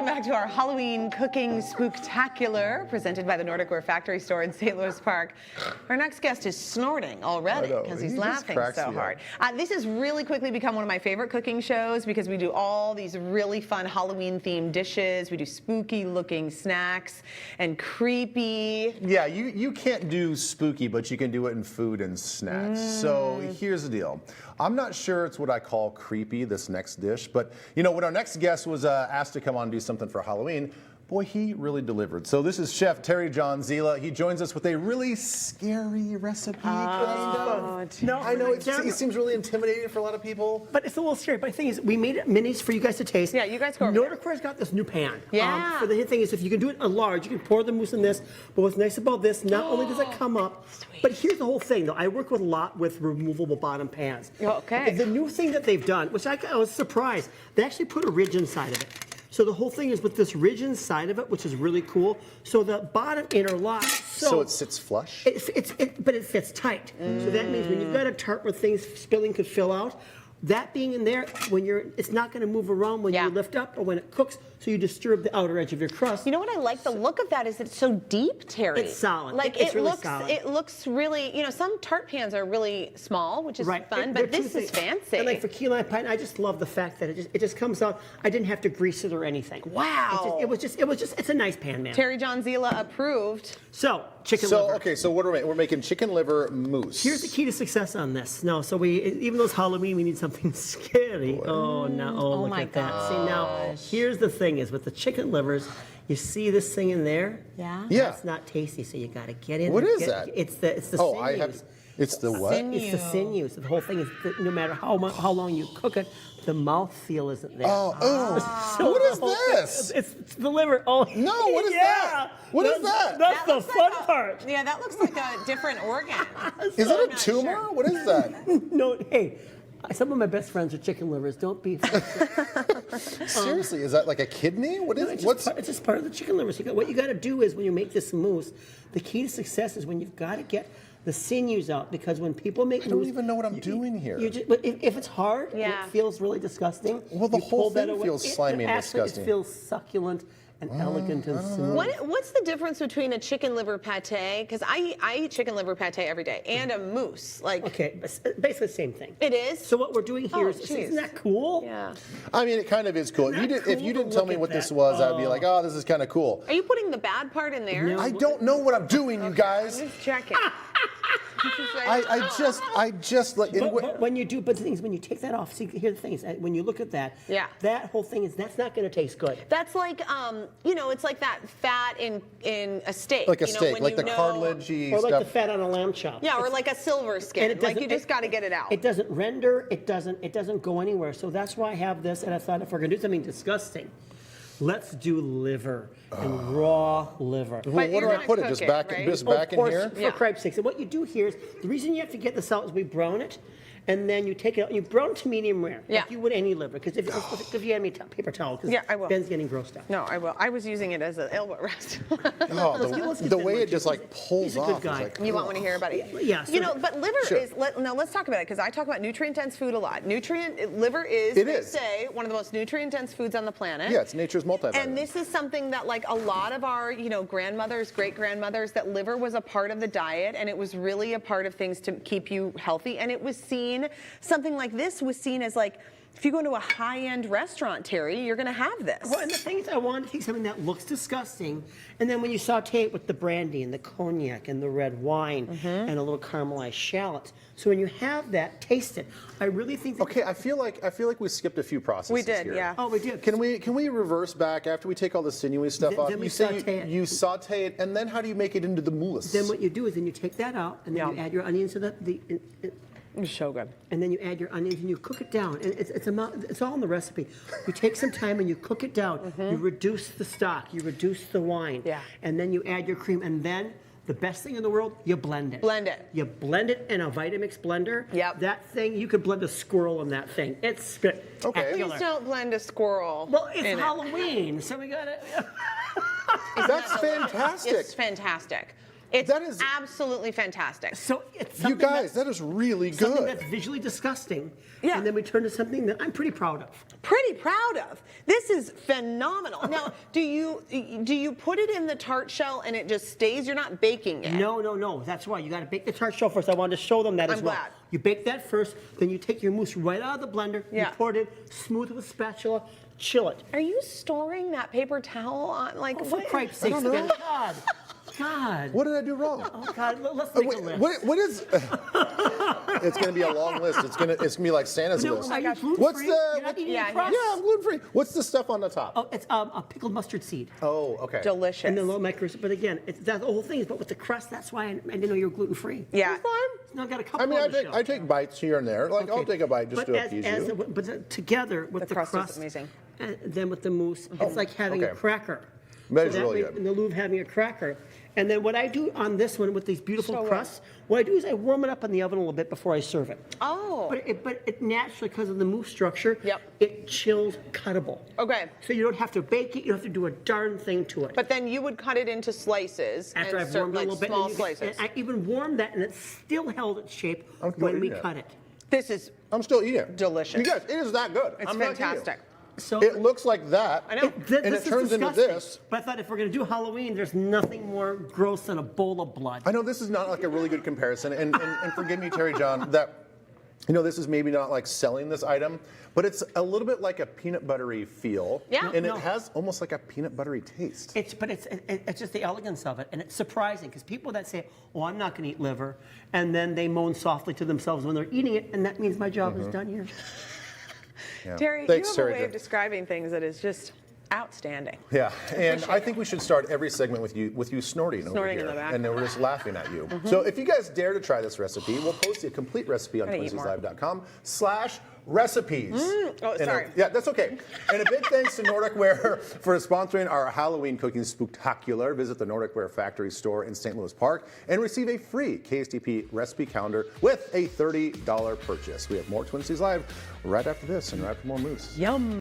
welcome back to our Halloween cooking spooktacular presented by the Nordic Ware Factory Store in St. Louis Park. Our next guest is snorting already because he's laughing so hard. This has really quickly become one of my favorite cooking shows because we do all these really fun Halloween themed dishes. We do spooky looking snacks and creepy. Yeah, you can't do spooky, but you can do it in food and snacks. So here's the deal. I'm not sure it's what I call creepy, this next dish, but you know, when our next guest was asked to come on and do something for Halloween, boy, he really delivered. So this is Chef John Zila. He joins us with a really scary recipe. No, I know it seems really intimidating for a lot of people. But it's a little scary. But the thing is, we made it minis for you guys to taste. Yeah, you guys go over Nordic Ware's got this new pan. Yeah. So the thing is, if you can do it in large, you can pour the mousse in this. But what's nice about this, not only does it come up, but here's the whole thing, though. I work with a lot with removable bottom pans. Okay. The new thing that they've done, which I was surprised, they actually put a ridge inside of it. So the whole thing is with this ridge inside of it, which is really cool. So the bottom interlocks. So it sits flush? But it fits tight. So that means when you've got a tart where things spilling could fill out, that being in there, it's not going to move around when you lift up or when it cooks, so you disturb the outer edge of your crust. You know what I like? The look of that is it's so deep, Terry. It's solid. Like it's really looks, solid. it looks really. You know, some tart pans are really small, which is fun, but this is fancy. And like for key lime pie, I just love the fact that it just comes out. I didn't have to grease it or anything. Wow. It was just. It's a nice pan, man. Terry John Zila approved. So chicken liver. Okay, so what are we making? We're making chicken liver mousse. Here's the key to success on this. No, so even though it's Halloween, we need something scary. Oh no! Oh, look at that. See now, here's the thing: is with the chicken livers, you see this thing in there? Yeah. Yeah. It's not tasty, so you got to get in. What is that? It's the sinews. It's the what? It's the sinews. The whole thing is that no matter how long you cook it, the mouthfeel isn't there. So what is this? It's the liver. Oh no! What is that? What is that? That's the fun part. Yeah, that looks like a different organ. Is it a tumor? Sure. What is that? No, hey. Some of my best friends are chicken livers. Don't be. Seriously, is that like a kidney? It's just part of the chicken livers. What you got to do is when you make this mousse, the key to success is when you've got to get the sinews out, because when people make mousse, I don't even know what I'm doing here. But if it's hard, it feels really disgusting. Well, the whole thing feels slimy and disgusting. It feels succult and elegant and smooth. What's the difference between a chicken liver pate? Because I eat chicken liver pate every day, and a mousse. Okay, basically the same thing. It is. So what we're doing here isn't that cool? Yeah. I mean, it kind of is cool. If you didn't tell me what this was, I'd be like, oh, this is kind of cool. Are you putting the bad part in there? No. I don't know what I'm doing, you guys. I'm just checking. I just like. When you do, but the thing is, when you take that off, see, here's the thing is, when you look at that, that whole thing that's not going to taste good. That's like, it's like that fat in a steak. Like a steak, like the cartilagey or stuff. like the fat on a lamb chop. Yeah, or like a silver skin. Like you just got to get it out. It doesn't render. It doesn't go anywhere. So that's why I have this. And I thought if we're going to do something disgusting, let's do liver and raw liver. Well, where do I put it? Just back in here? For cripe's sake. So what you do here is, the reason you have to get this out is we brown it, and then you take it out, and you brown it to medium rare, like you would any liver. Because if you had me paper towel, because I will. Ben's getting grossed out. No, I will. I was using it as an elbow rest. The way it just like pulls off. He's a good guy. You want to hear about it? Yeah. So but liver is. Now let's talk about it, because I talk about nutrient-dense food a lot. Liver is, they say, one of the most nutrient-dense foods on the planet. Yeah, it's nature's multivitamin. And this is something that, like, a lot of our, grandmothers, great-grandmothers, that liver was a part of the diet, and it was really a part of things to keep you healthy. And it was seen, something like this was seen as, like, if you go into a high-end restaurant, Terry, you're going to have this. Well, and the thing is, I wanted to take something that looks disgusting, and then when you saute it with the brandy and the cognac and the red wine and a little caramelized shallots, so when you have that, taste it. I really think that... Okay, I feel like we skipped a few processes. We did, here. yeah. Oh, we did. Can we reverse back after we take all the sinewy stuff off? Then You say you saute it, and then how do you make it into the mousse? Then what you do is then you take that out, and then you add your onions to the It's so good. And then you add your onions and you cook it down. And it's all in the recipe. You take some time and you cook it down. You reduce the stock. You reduce the wine. Yeah. And then you add your cream. And then the best thing in the world, you blend it. Blend it. You blend it in a Vitamix blender. Yep. That thing, you could blend a squirrel in that thing. It's spectacular. Please don't blend a squirrel. Well, it's Halloween, so we got it. That's fantastic. It's fantastic. That is absolutely fantastic. So it's You something guys, that is really something good. that's visually disgusting. Yeah. And then we turn to something that I'm pretty proud of. Pretty proud of. This is phenomenal. Now, do you put it in the tart shell and it just stays? You're not baking it. No. That's why you got to bake the tart shell first. I wanted to show them that as well. glad. You bake that first, then you take your mousse right out of the blender. Yeah. You pour it in, smooth with a spatula, chill it. Are you storing that paper towel on like Oh, for what? Christ's sake, don't know. God. What did I do wrong? Oh, God, let's make a list. What is? It's going to be a long list. It's going to be like Santa's No, list. are you gluten-free? What's the? You're not eating yeah, crust? Yeah, I'm gluten free. What's the stuff on the top? Oh, it's a pickled mustard seed. Oh, okay. Delicious. And the little micros. But again, that's the whole thing. But with the crust, that's why I didn't know you were gluten free. Yeah. Now I've got a couple I mean, on the shelf. I take bites here and there. Like, I'll Okay. take a bite just But to appease you. But together with The the crust is amazing. and then with the mousse, it's like having a okay. cracker. That is So really way- good. And the Louvre having a cracker. And then what I do on this one with these beautiful So good. crusts, what I do is I warm it up in the oven a little bit before I serve it. Oh. But it naturally, because of the mousse structure, Yep. it chills cuttable. Okay. So you don't have to bake it, you don't have to do a darn thing to it. But then you would cut it into slices After and I've serve warmed it a like little bit, small and slices. and I even warmed that, and it still held its shape I'm still when we eating it. cut it. This is I'm still eating it. Delicious. You guys, it is that good. it's I'm not kidding you. fantastic. So It looks like that. I know. Th- And this it is turns into disgusting. this. But I thought if we're going to do Halloween, there's nothing more gross than a bowl of blood. I know this is not like a really good comparison, and forgive me, Terry John, that this is maybe not like selling this item, but it's a little bit like a peanut buttery feel, Yeah. and No. it has almost like a peanut buttery taste. It's just the elegance of it, and it's surprising because people that say, "Oh, I'm not going to eat liver," and then they moan softly to themselves when they're eating it, and that means my job is done here. Yeah. Terry, Thanks, you have Terry a way Jo. of describing things that is just outstanding. Yeah, and I think we should start every segment with you snorting over Snorting here, in the back. and then we're just laughing at you. So if you guys dare to try this recipe, we'll post a complete recipe on Gotta eat more. TwinsiesLive.com/recipes. Oh, And sorry. yeah, that's okay. And a big thanks to Nordic Ware for sponsoring our Halloween cooking spooktacular. Visit the Nordic Ware factory store in St. Louis Park and receive a free KSTP recipe calendar with a $30 purchase. We have more Twin Cities Live right after this and right after more Mousse. Yum.